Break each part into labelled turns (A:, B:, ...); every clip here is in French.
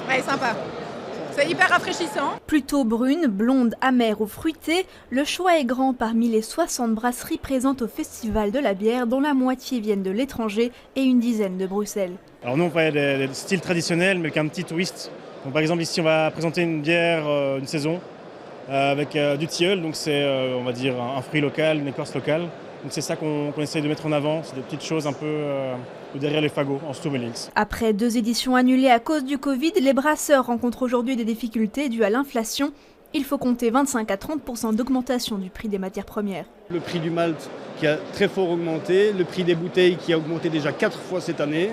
A: Ouais, sympa. C'est hyper rafraîchissant.
B: Plutôt brune, blonde, amère ou fruitée, le choix est grand parmi les 60 brasseries présentes au Festival de la bière, dont la moitié viennent de l'étranger et une dizaine de Bruxelles.
C: Alors nous on fait des styles traditionnels mais avec un petit twist. Donc, par exemple ici on va présenter une bière, une saison avec du tilleul, donc c'est on va dire un fruit local, une écorce locale. Donc c'est ça qu'on essaye de mettre en avant, c'est des petites choses un peu derrière les fagots en Stoumelings.
B: Après 2 éditions annulées à cause du Covid, les brasseurs rencontrent aujourd'hui des difficultés dues à l'inflation. Il faut compter 25 à 30% d'augmentation du prix des matières premières.
D: Le prix du malt qui a très fort augmenté, le prix des bouteilles qui a augmenté déjà 4 fois cette année.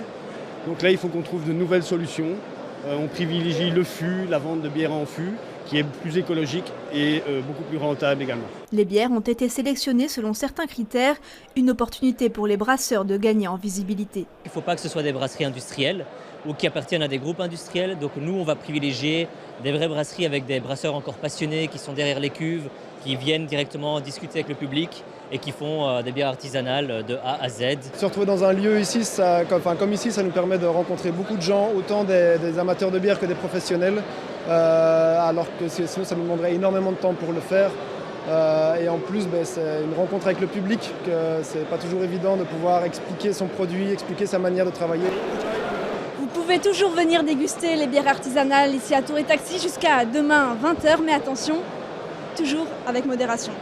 D: Donc là il faut qu'on trouve de nouvelles solutions. On privilégie le fût, la vente de bière en fût, qui est plus écologique et beaucoup plus rentable également.
B: Les bières ont été sélectionnées selon certains critères, une opportunité pour les brasseurs de gagner en visibilité.
E: Il ne faut pas que ce soit des brasseries industrielles ou qui appartiennent à des groupes industriels. Donc nous, on va privilégier des vraies brasseries avec des brasseurs encore passionnés qui sont derrière les cuves, qui viennent directement discuter avec le public et qui font des bières artisanales de A à Z.
F: Se retrouver dans un lieu ici, comme ici, ça nous permet de rencontrer beaucoup de gens, autant des amateurs de bière que des professionnels, alors que sinon ça nous demanderait énormément de temps pour le faire. Et en plus, c'est une rencontre avec le public, que c'est pas toujours évident de pouvoir expliquer son produit, expliquer sa manière de travailler.
G: Vous pouvez toujours venir déguster les bières artisanales ici à Tour et Taxi jusqu'à demain 20h, mais attention, toujours avec modération.